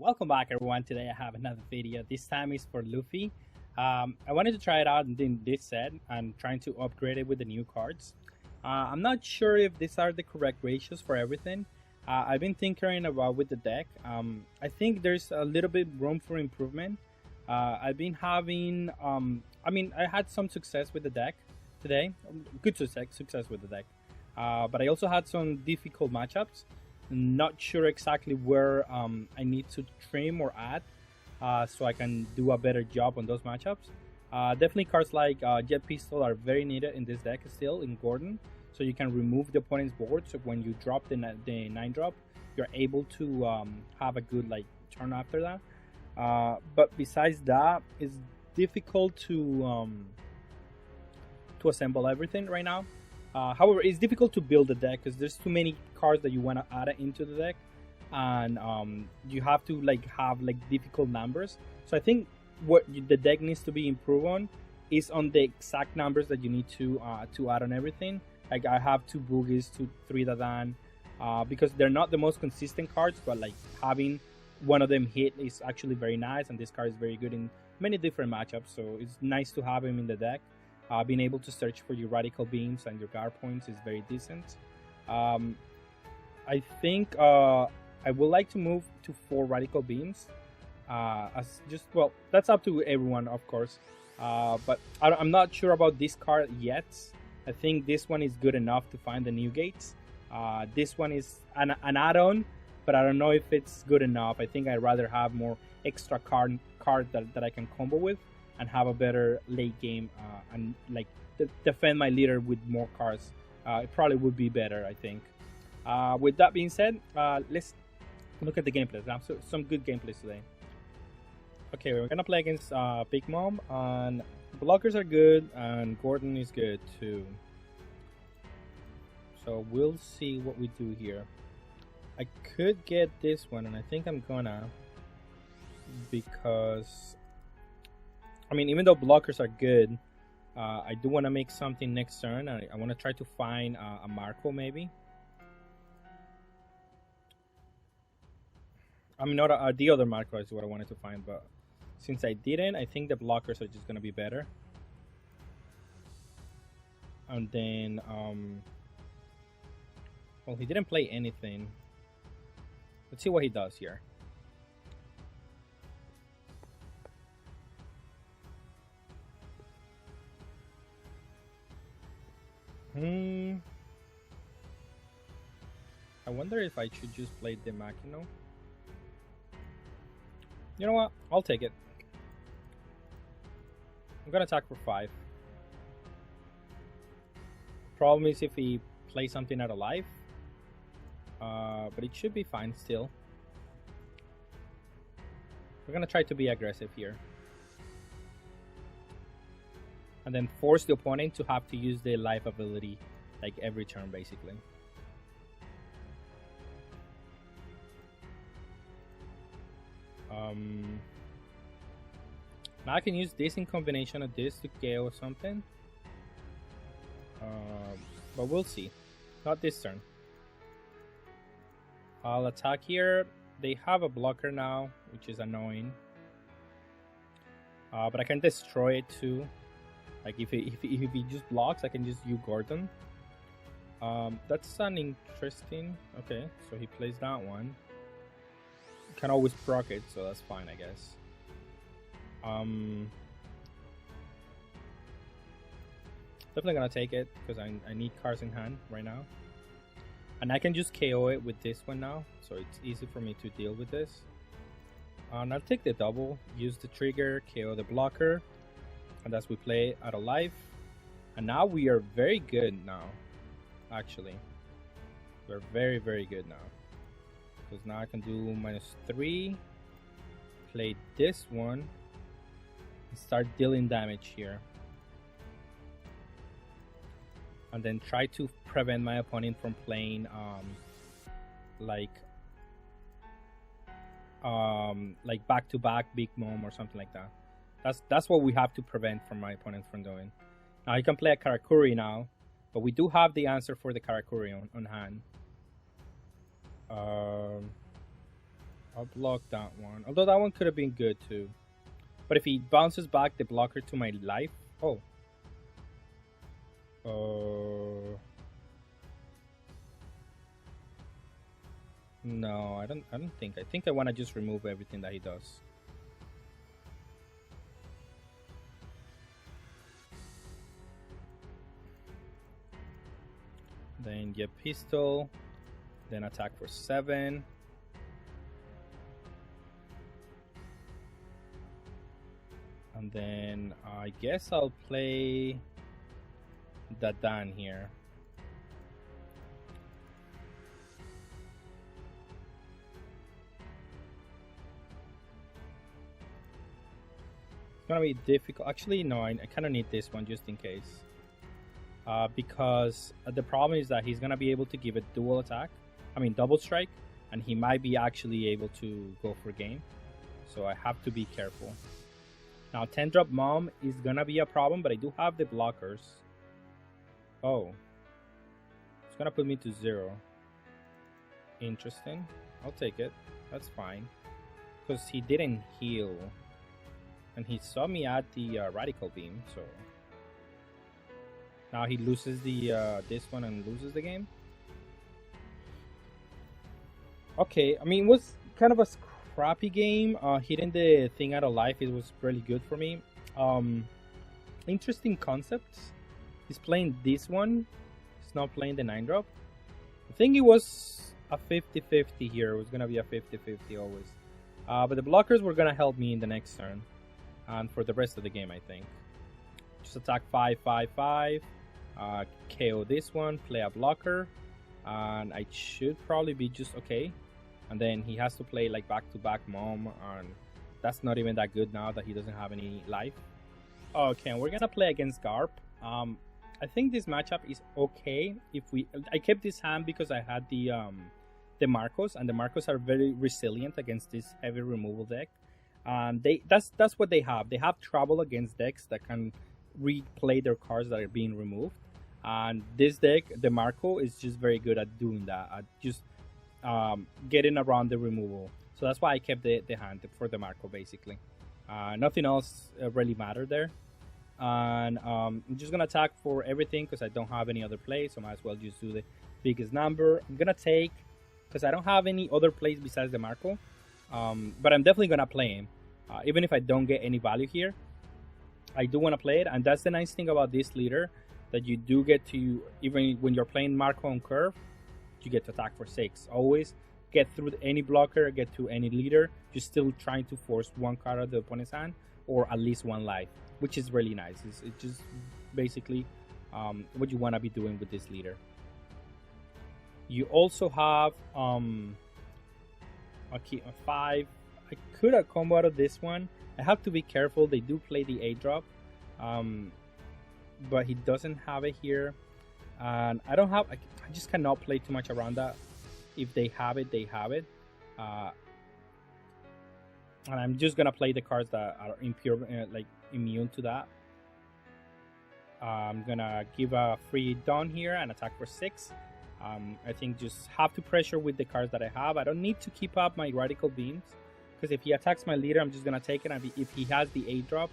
Welcome back everyone. Today I have another video. This time is for Luffy. I wanted to try it out in this set. I'm trying to upgrade it with the new cards. I'm not sure if these are the correct ratios for everything. I've been thinking about with the deck. I think there's a little bit room for improvement. I've been having, I had some success with the deck today. Good success with the deck. But I also had some difficult matchups. Not sure exactly where I need to trim or add so I can do a better job on those matchups. Definitely cards like Jet Pistol are very needed in this deck still in Gordon, so you can remove the opponent's board. So when you drop the 9-drop, you're able to have a good turn after that. But besides that, it's difficult to assemble everything right now. However, it's difficult to build a deck because there's too many cards that you want to add into the deck, and you have to have difficult numbers. So I think what the deck needs to be improved on is on the exact numbers that you need to add on everything. Like I have 2 Boogies, 3 Dadan, because they're not the most consistent cards, but having one of them hit is actually very nice, and this card is very good in many different matchups. So it's nice to have him in the deck. Being able to search for your radical beams and your guard points is very decent. I think I would like to move to 4 radical beams. That's up to everyone, of course. But I'm not sure about this card yet. I think this one is good enough to find the new gates. This one is an add-on, but I don't know if it's good enough. I think I'd rather have more extra card that I can combo with and have a better late game and defend my leader with more cards. It probably would be better, I think. With that being said, let's look at the gameplay. Some good gameplays today. Okay, we're gonna play against Big Mom, and blockers are good, and Gordon is good too. So we'll see what we do here. I could get this one, and I think I'm gonna, because even though blockers are good, I do want to make something next turn. I want to try to find a Marco, maybe. Not the other Marco is what I wanted to find, but since I didn't, I think the blockers are just going to be better. And then, well, he didn't play anything. Let's see what he does here. I wonder if I should just play the Machino. You know what? I'll take it. I'm gonna attack for 5. Problem is if he plays something out of life. But it should be fine still. We're gonna try to be aggressive here. And then force the opponent to have to use their life ability every turn, basically. Now I can use this in combination of this to KO or something. But we'll see. Not this turn. I'll attack here. They have a blocker now, which is annoying. But I can destroy it too. If he just blocks, I can just use Gordon. That's an interesting. Okay, so he plays that one. Can always proc it, so that's fine, I guess. Definitely gonna take it because I need cards in hand right now, and I can just KO it with this one now, so it's easy for me to deal with this. And I'll take the double, use the trigger, KO the blocker. And as we play out of life, and now we are very good now. Actually, we're very, very good now, because now I can do -3, play this one, and start dealing damage here, and then try to prevent my opponent from playing back-to-back Big Mom or something like that. That's what we have to prevent from my opponent from doing. Now he can play a Karakuri now, but we do have the answer for the Karakuri on hand. I'll block that one. Although that one could have been good too. But if he bounces back the blocker to my life, oh. No, I don't think. I think I want to just remove everything that he does. Then get pistol, then attack for 7. And then I guess I'll play the Dan here. It's gonna be difficult. Actually, no, I kind of need this one just in case. Because the problem is that he's gonna be able to give a dual attack. I mean, double strike, and he might be actually able to go for game. So I have to be careful. Now, 10 drop mom is gonna be a problem, but I do have the blockers. Oh. It's gonna put me to 0. Interesting. I'll take it. That's fine. Because he didn't heal. And he saw me at the radical beam, so... Now he loses the this one and loses the game. Okay, I mean, it was kind of a crappy game. Hitting the thing out of life, it was really good for me. Interesting concepts. He's playing this one. He's not playing the 9-drop. I think it was a 50-50 here. It was going to be a 50-50 always. But the blockers were going to help me in the next turn. And for the rest of the game, I think. Just attack 5-5-5. KO this one. Play a blocker. And I should probably be just okay. And then he has to play like back-to-back mom, and that's not even that good now that he doesn't have any life. Okay, we're gonna play against Garp. I think this matchup is okay. I kept this hand because I had the Marcos, and the Marcos are very resilient against this heavy removal deck. And that's what they have. They have trouble against decks that can replay their cards that are being removed. And this deck, the Marco, is just very good at doing that. At just getting around the removal. So that's why I kept the hand for the Marco, basically. Nothing else really mattered there. And I'm just going to attack for everything because I don't have any other play. So I might as well just do the biggest number. I'm going to take, because I don't have any other plays besides the Marco. But I'm definitely going to play him. Even if I don't get any value here, I do want to play it. And that's the nice thing about this leader, that you do get to, even when you're playing Marco on curve, you get to attack for 6. Always get through any blocker, get to any leader. You're still trying to force one card out of the opponent's hand, or at least one life, which is really nice. It's just basically what you want to be doing with this leader. You also have a 5. I could have combo out of this one. I have to be careful. They do play the 8-drop, but he doesn't have it here. And I don't have, I just cannot play too much around that. If they have it, they have it. And I'm just gonna play the cards that are immune to that. I'm gonna give a free Dawn here and attack for 6. I think just have to pressure with the cards that I have. I don't need to keep up my radical beams, because if he attacks my leader, I'm just gonna take it. And if he has the 8-drop,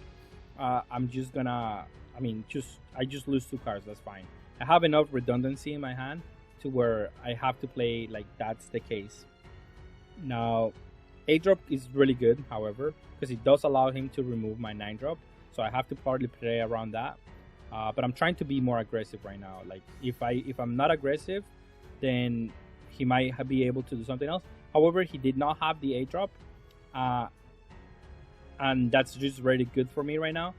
I'm just gonna, I just lose 2 cards. That's fine. I have enough redundancy in my hand to where I have to play like that's the case. Now, 8-drop is really good, however, because it does allow him to remove my 9-drop. So I have to partly play around that. But I'm trying to be more aggressive right now. Like if I'm not aggressive, then he might be able to do something else. However, he did not have the 8-drop, and that's just really good for me right now.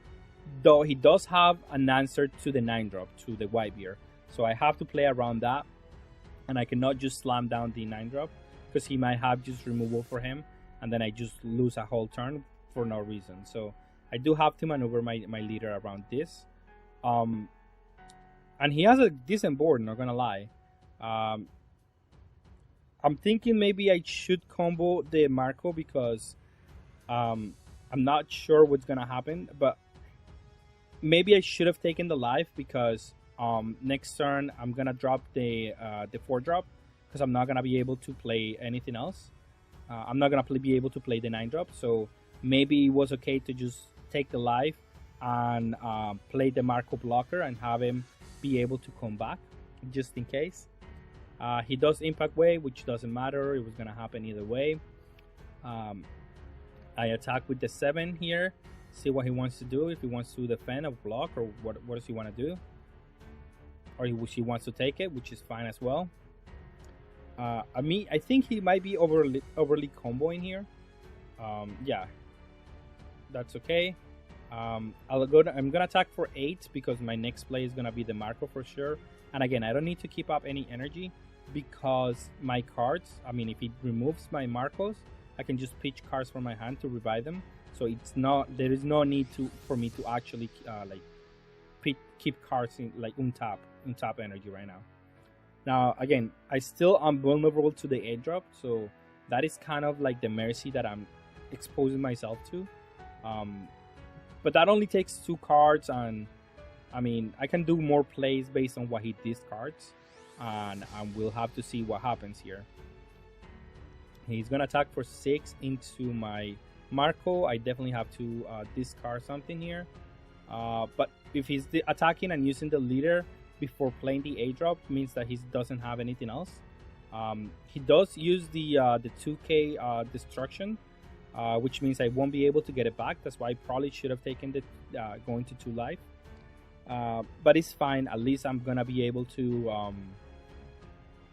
Though he does have an answer to the 9-drop, to the Whitebeard. So I have to play around that. And I cannot just slam down the 9-drop, because he might have just removal for him. And then I just lose a whole turn for no reason. So I do have to maneuver my leader around this. And he has a decent board, not gonna lie. I'm thinking maybe I should combo the Marco, because I'm not sure what's gonna happen. But maybe I should have taken the life, because next turn I'm gonna drop the 4-drop, because I'm not gonna be able to play anything else. I'm not gonna be able to play the 9-drop, so maybe it was okay to just take the life and play the Marco blocker and have him be able to come back just in case. He does impact wave, which doesn't matter. It was gonna happen either way. I attack with the 7 here. See what he wants to do. If he wants to defend or block, or what does he want to do? Or he wants to take it, which is fine as well. I think he might be overly comboing here. Yeah, that's okay. I'm gonna attack for 8 because my next play is gonna be the Marco for sure. And again, I don't need to keep up any energy because my cards, if it removes my Marcos, I can just pitch cards from my hand to revive them. So there is no need for me to actually keep cards in untap energy right now. Now again, I still am vulnerable to the 8-drop, so that is kind of like the mercy that I'm exposing myself to. But that only takes 2 cards, and I can do more plays based on what he discards, and we'll have to see what happens here. He's gonna attack for 6 into my Marco. I definitely have to discard something here. But if he's attacking and using the leader before playing the 8-drop, means that he doesn't have anything else. He does use the 2k destruction, which means I won't be able to get it back. That's why I probably should have taken the going to 2 life. But it's fine. At least I'm gonna be able to.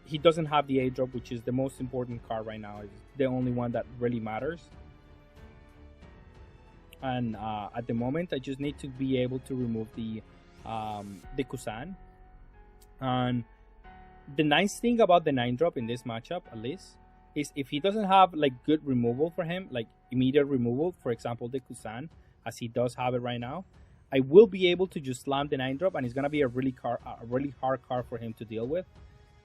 He doesn't have the 8-drop, which is the most important card right now. It's the only one that really matters. And at the moment, I just need to be able to remove the Kusan. And the nice thing about the 9-drop in this matchup, at least, is if he doesn't have good removal for him, like immediate removal, for example, the Kusan, as he does have it right now, I will be able to just slam the 9-drop, and it's gonna be a really hard card for him to deal with,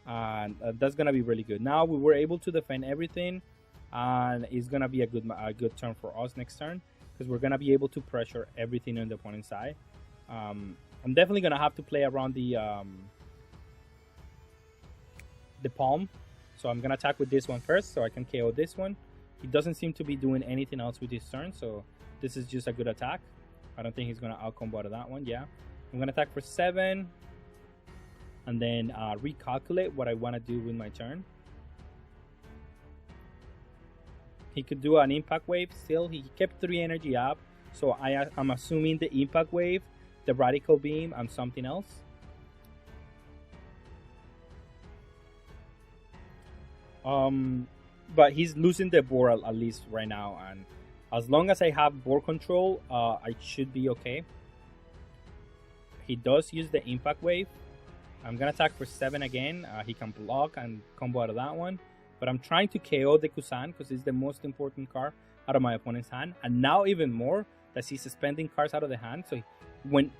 and that's gonna be really good. Now we were able to defend everything, and it's gonna be a good turn for us next turn, because we're gonna be able to pressure everything on the opponent's side. I'm definitely gonna have to play around the palm, so I'm gonna attack with this one first, so I can KO this one. He doesn't seem to be doing anything else with his turn, so this is just a good attack. I don't think he's gonna outcombo to that one. Yeah, I'm gonna attack for 7, and then recalculate what I want to do with my turn. He could do an impact wave still. He kept 3 energy up, so I'm assuming the impact wave, the radical beam, and something else. But he's losing the board at least right now, and as long as I have board control, I should be okay. He does use the impact wave. I'm gonna attack for 7 again. He can block and combo out of that one, but I'm trying to KO the Kusan because it's the most important card out of my opponent's hand, and now even more that he's suspending cards out of the hand. So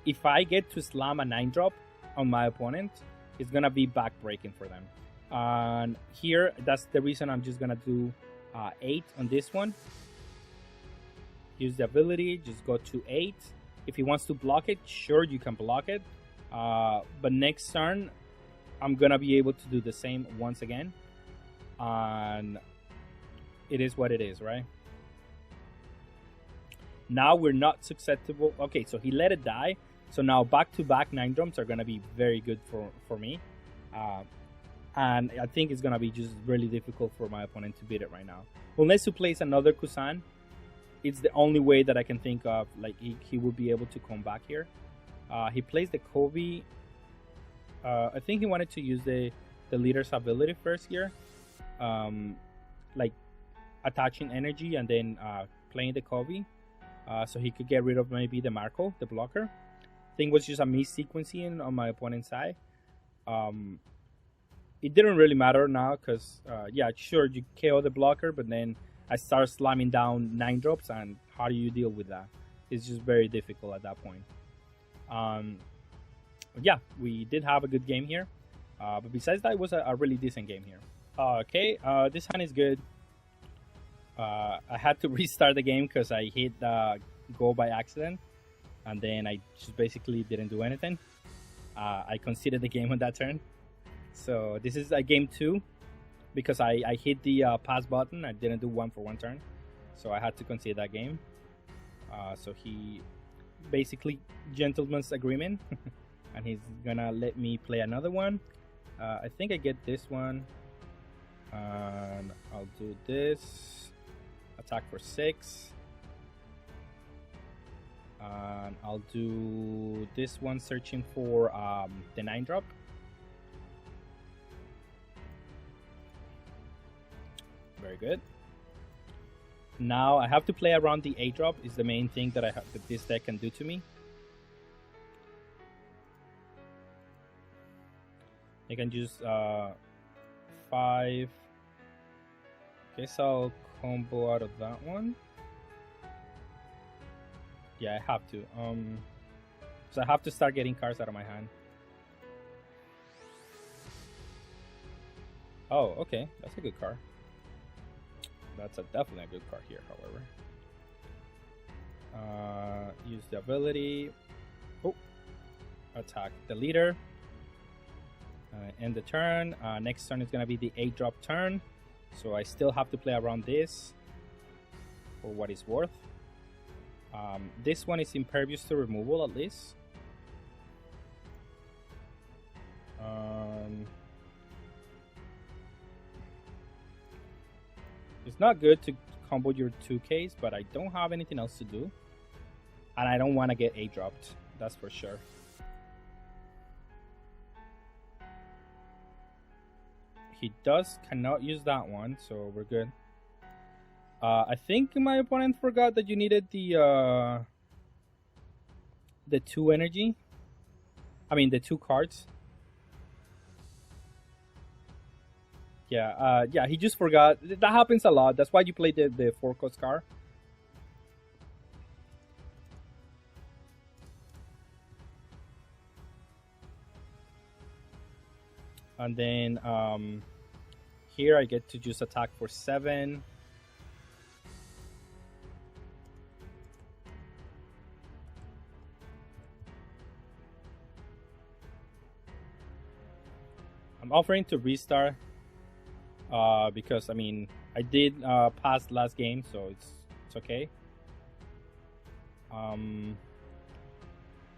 if I get to slam a 9-drop on my opponent, it's gonna be backbreaking for them. And here, that's the reason I'm just gonna do 8 on this one. Use the ability, just go to 8. If he wants to block it, sure, you can block it. But next turn, I'm gonna be able to do the same once again. And it is what it is, right? Now we're not susceptible. Okay, so he let it die. So now back-to-back 9-drops are gonna be very good for me. And I think it's gonna be just really difficult for my opponent to beat it right now. Unless he plays another Kusan, it's the only way that I can think of. He would be able to come back here. He plays the Kobe. I think he wanted to use the leader's ability first here, attaching energy and then playing the Kobe, so he could get rid of maybe the Marco, the blocker. I think it was just a mis-sequencing on my opponent's side. It didn't really matter now because, yeah, sure, you KO the blocker, but then I start slamming down 9-drops, and how do you deal with that? It's just very difficult at that point. Yeah, we did have a good game here, but besides that, it was a really decent game here. Okay, this hand is good. I had to restart the game because I hit go by accident, and then I just basically didn't do anything. I conceded the game on that turn. So this is a game 2. because I hit the pass button. I didn't do one for one turn, so I had to concede that game. So he basically gentleman's agreement, and he's gonna let me play another one. I think I get this one, and I'll do this. Attack for 6. And I'll do this one, searching for the 9-drop. Very good. Now I have to play around the 8-drop. Is the main thing that that this deck can do to me. I can use 5. Guess I'll combo out of that one. Yeah, I have to. So I have to start getting cards out of my hand. Oh, okay, that's a good card. That's definitely a good card here, however. Use the ability. Oh, attack the leader. End the turn. Next turn is going to be the 8-drop turn. So I still have to play around this for what it's worth. This one is impervious to removal, at least. It's not good to combo your 2Ks, but I don't have anything else to do. And I don't want to get 8-dropped, that's for sure. He cannot use that one, so we're good. I think my opponent forgot that you needed the 2 energy. I mean the 2 cards. Yeah, yeah, he just forgot. That happens a lot. That's why you play the 4-cost card. And then here I get to just attack for 7. I'm offering to restart because I mean I did pass last game, so it's okay.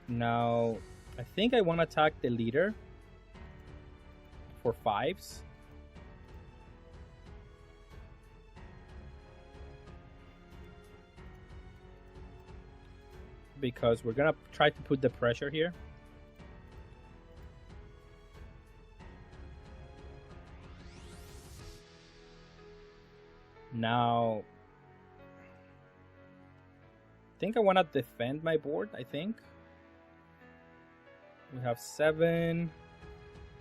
Now I think I want to attack the leader for 5s. Because we're gonna try to put the pressure here. Now I think I want to defend my board. I think we have 7.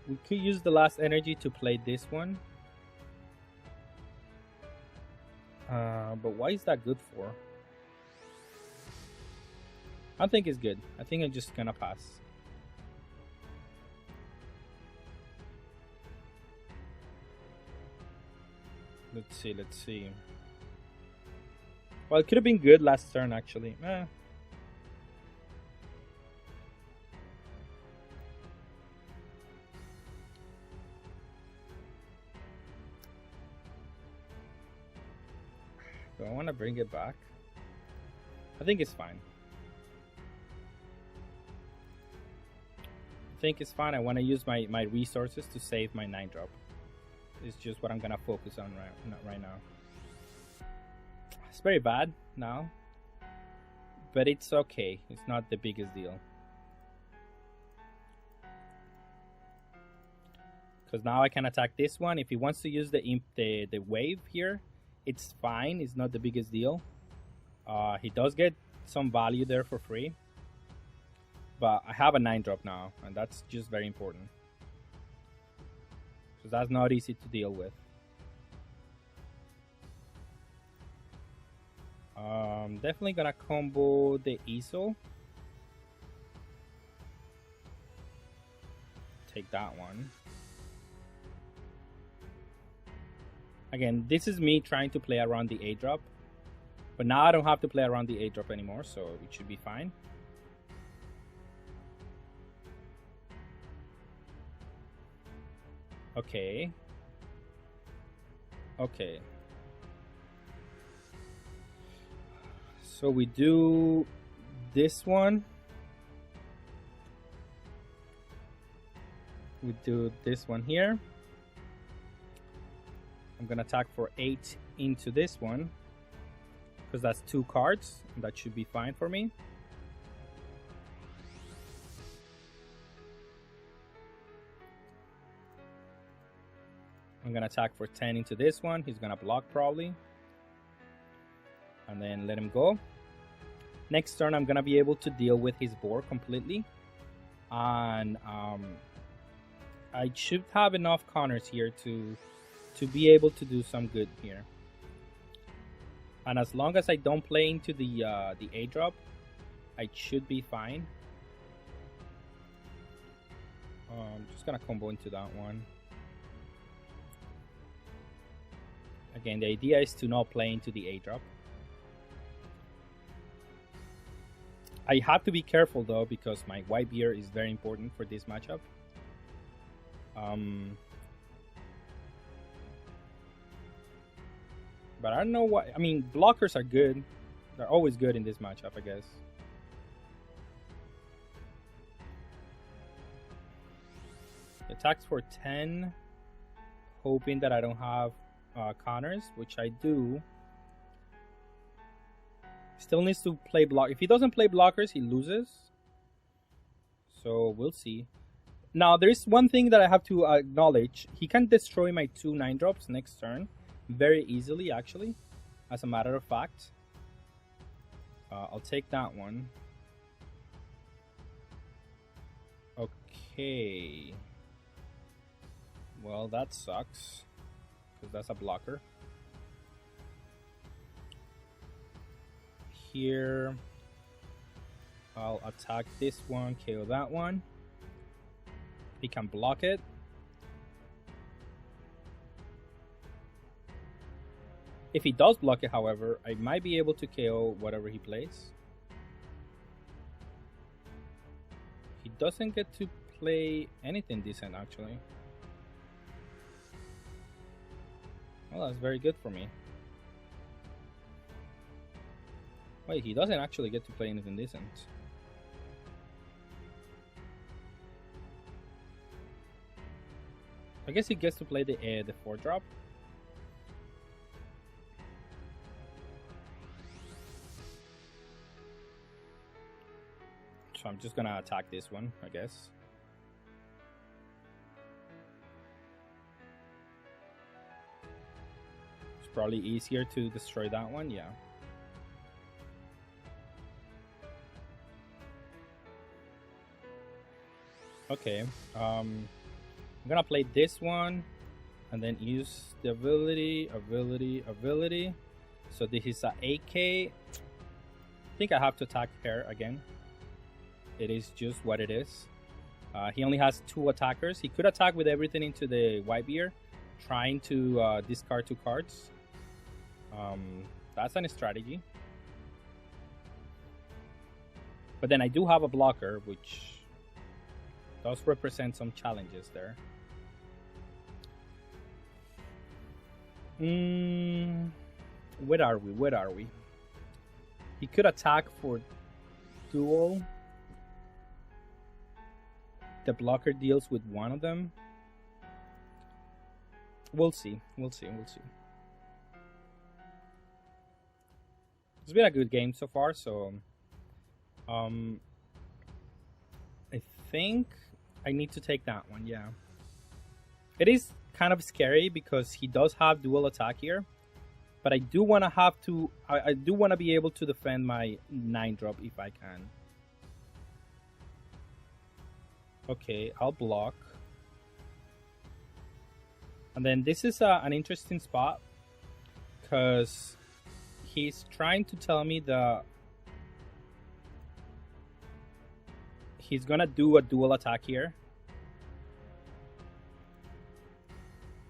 We could use the last energy to play this one. But why is that good for? I don't think it's good. I think I'm just gonna pass. Let's see. Well, it could have been good last turn, actually. Do I want to bring it back? I think it's fine. I want to use my resources to save my 9-drop. It's just what I'm gonna focus on right now. It's very bad now, but it's okay. It's not the biggest deal. Because now I can attack this one. If he wants to use the wave here, it's fine. It's not the biggest deal. He does get some value there for free. But I have a 9-drop now, and that's just very important. So that's not easy to deal with. Definitely gonna combo the easel. Take that one. Again, this is me trying to play around the 8-drop. But now I don't have to play around the 8-drop anymore, so it should be fine. Okay. Okay. So we do this one. We do this one here. I'm gonna attack for 8 into this one because that's 2 cards. That should be fine for me. I'm gonna attack for 10 into this one. He's gonna block probably. And then let him go. Next turn, I'm gonna be able to deal with his board completely. And I should have enough counters here to be able to do some good here. And as long as I don't play into the A drop, I should be fine. I'm just gonna combo into that one. Again, the idea is to not play into the A drop. I have to be careful though because my white beer is very important for this matchup. But I don't know what. I mean, blockers are good. They're always good in this matchup, I guess. Attacks for 10, hoping that I don't have counters, which I do. Still needs to play block. If he doesn't play blockers, he loses. So we'll see. Now, there's one thing that I have to acknowledge. He can destroy my 2 9-drops next turn very easily, actually, as a matter of fact. I'll take that one. Okay. Well, that sucks, because that's a blocker. Here, I'll attack this one, KO that one. He can block it. If he does block it, however, I might be able to KO whatever he plays. He doesn't get to play anything decent, actually. Well, that's very good for me. Wait, he doesn't actually get to play anything decent. I guess he gets to play the 4-drop. So I'm just gonna attack this one, I guess. It's probably easier to destroy that one, yeah. Okay, I'm gonna play this one and then use the ability. So this is a AK. I think I have to attack her again. It is just what it is. He only has 2 attackers. He could attack with everything into the white beer, trying to discard 2 cards. That's a strategy. But then I do have a blocker, which does represent some challenges there. Where are we? He could attack for duel. The blocker deals with one of them. We'll see. It's been a good game so far, so I think I need to take that one, yeah. It is kind of scary because he does have dual attack here, but I do want to have to I do want to be able to defend my 9-drop if I can. Okay, I'll block. And then this is an interesting spot because he's trying to tell me that he's gonna do a dual attack here.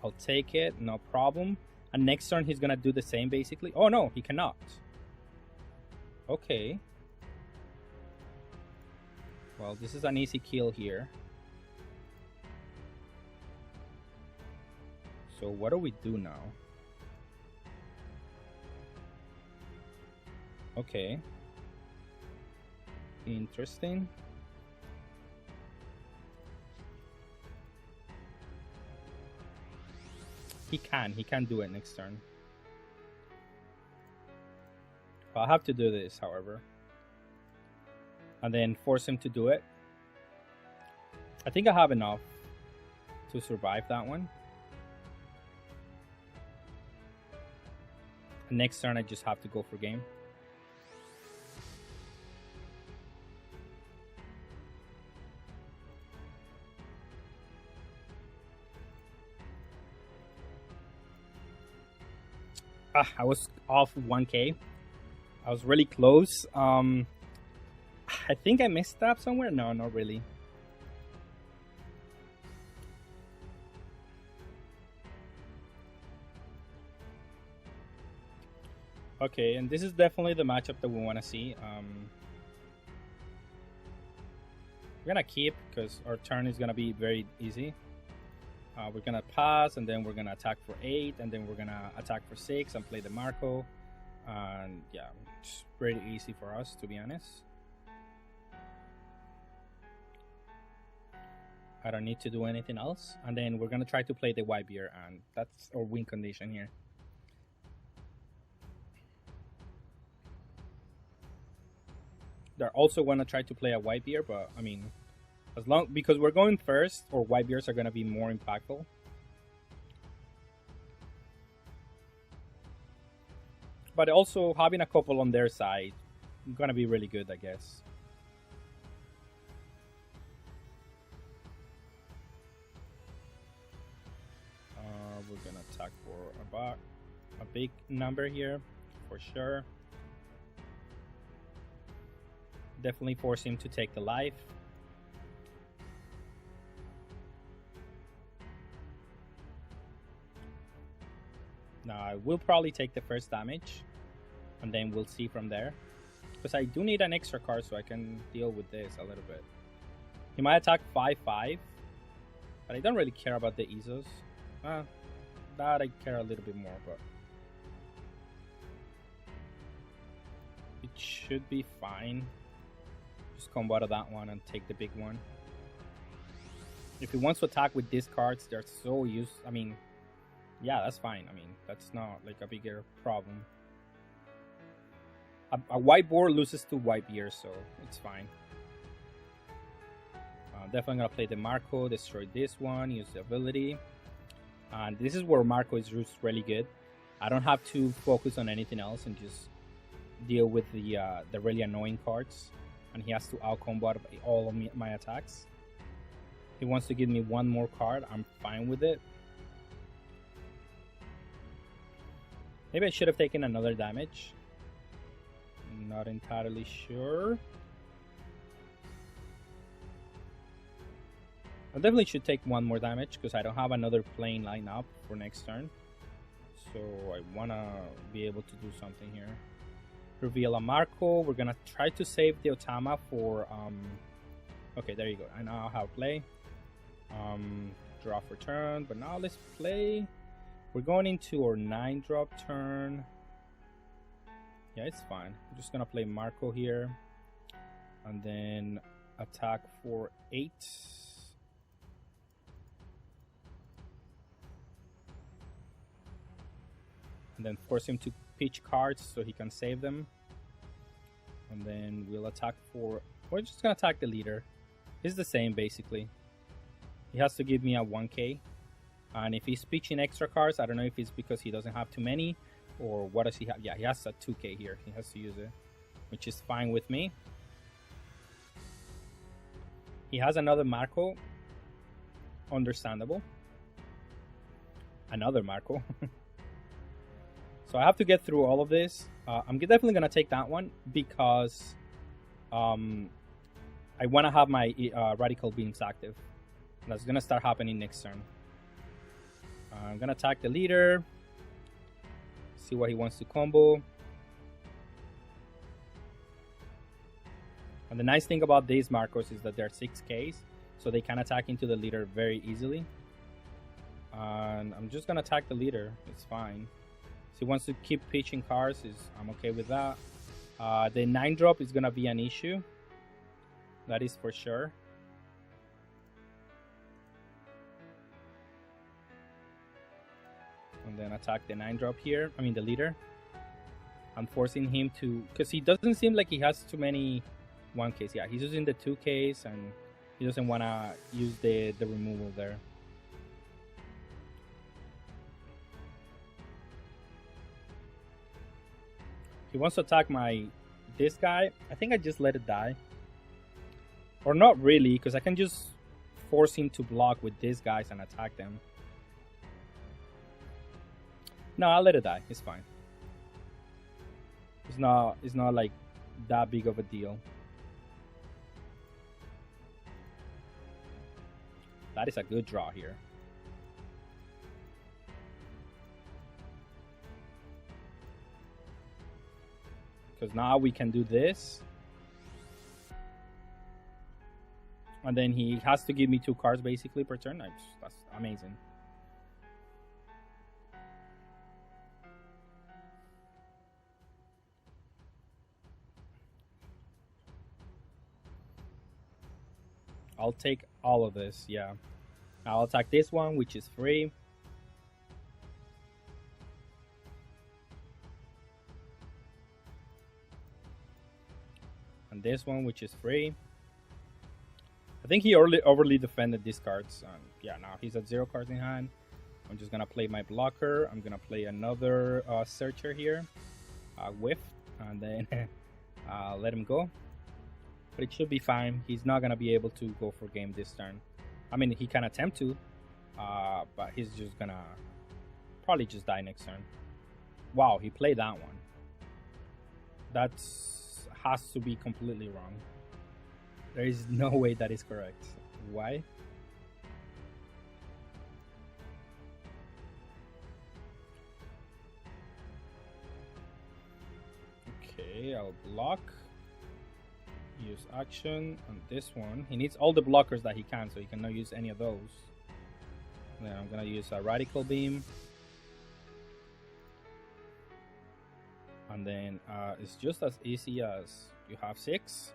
I'll take it, no problem. And next turn he's gonna do the same basically. Oh no, he cannot. Okay. Well, this is an easy kill here. So what do we do now? Okay. Interesting. He can do it next turn. I'll have to do this, however. And then force him to do it. I think I have enough to survive that one. And next turn, I just have to go for game. I was off 1k. I was really close. I think I messed up somewhere. No, not really. Okay, and this is definitely the matchup that we want to see. We're gonna keep because our turn is gonna be very easy. We're gonna pass, and then we're gonna attack for 8, and then we're gonna attack for 6 and play the Marco. And yeah, it's pretty easy for us, to be honest. I don't need to do anything else. And then we're gonna try to play the white beer, and that's our win condition here. They're also gonna try to play a white beer, but I mean, because we're going first, or white beers are gonna be more impactful. But also having a couple on their side gonna be really good, I guess. We're gonna attack for a big number here for sure. Definitely force him to take the life. Now I will probably take the first damage, and then we'll see from there. Because I do need an extra card so I can deal with this a little bit. He might attack 5/5, but I don't really care about the Isos. That I care a little bit more, but it should be fine. Just combo out of that one and take the big one. If he wants to attack with these cards, they're so used. I mean, yeah, that's fine. I mean, that's not like a bigger problem. A white board loses to white beer, so it's fine. Definitely gonna play the Marco, destroy this one, use the ability. And this is where Marco is just really good. I don't have to focus on anything else and just deal with the really annoying cards. And he has to out-combo out of all of my attacks. He wants to give me one more card. I'm fine with it. Maybe I should have taken another damage. Not entirely sure. I definitely should take one more damage because I don't have another plane line up for next turn. So I want to be able to do something here. Reveal a Marco. We're going to try to save the Otama for... Okay, there you go. I know how to play. Draw for turn. But now let's play. We're going into our 9-drop turn. Yeah, it's fine. I'm just going to play Marco here. And then attack for 8. And then force him to pitch cards so he can save them. And then we'll attack for... We're just going to attack the leader. It's the same, basically. He has to give me a 1k. And if he's pitching extra cards, I don't know if it's because he doesn't have too many. Or what does he have? Yeah, he has a 2k here. He has to use it. Which is fine with me. He has another Marco. Understandable. Another Marco. So I have to get through all of this. I'm definitely going to take that one because I want to have my Radical Beams active. That's going to start happening next turn. I'm going to attack the leader. See what he wants to combo. And the nice thing about these Marcos is that they're 6Ks. So they can attack into the leader very easily. And I'm just going to attack the leader. It's fine. He wants to keep pitching cards. I'm okay with that. The 9-drop is gonna be an issue. That is for sure. And then attack the 9-drop here. I mean the leader. I'm forcing him to, because he doesn't seem like he has too many 1Ks. Yeah, he's using the 2Ks and he doesn't want to use the removal there. He wants to attack this guy. I think I just let it die. Or not really, because I can just force him to block with these guys and attack them. No, I'll let it die. It's fine. It's not like that big of a deal. That is a good draw here. Because now we can do this. And then he has to give me 2 cards basically per turn. That's amazing. I'll take all of this, yeah. I'll attack this one, which is free. And this one, which is free. I think he overly defended these cards. Yeah, now he's at 0 cards in hand. I'm just gonna play my blocker. I'm gonna play another searcher here. Whiff, and then let him go. But it should be fine. He's not gonna be able to go for game this turn. I mean, he can attempt to, but he's just gonna probably just die next turn. Wow, he played that one. That has to be completely wrong. There is no way that is correct. Why? Okay, I'll block. Use action on this one. He needs all the blockers that he can, so he cannot use any of those. Then I'm gonna use a radical beam. And then it's just as easy as you have 6.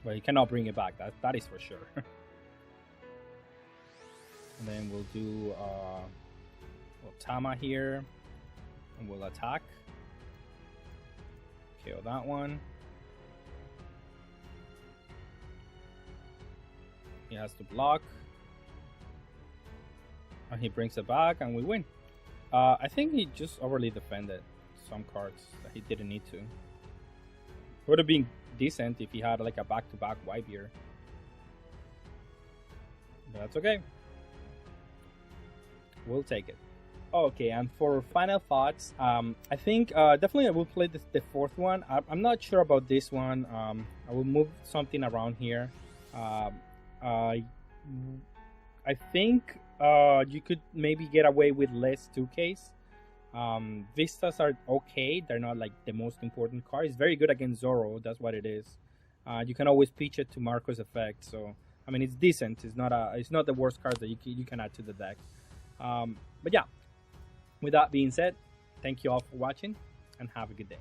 But you cannot bring it back, that is for sure. And then we'll do Tama here, and we'll attack. KO that one. He has to block. And he brings it back, and we win. I think he just overly defended some cards that he didn't need to. Would have been decent if he had like a back-to-back wipe here. But that's okay. We'll take it. Okay, and for final thoughts, I think definitely I will play the 4th one. I'm not sure about this one. I will move something around here. I think you could maybe get away with less 2Ks. Vistas are okay. They're not like the most important card. It's very good against Zoro. That's what it is. You can always pitch it to Marco's effect. So I mean, it's decent. It's not the worst card that you can add to the deck. But yeah, with that being said, thank you all for watching and have a good day.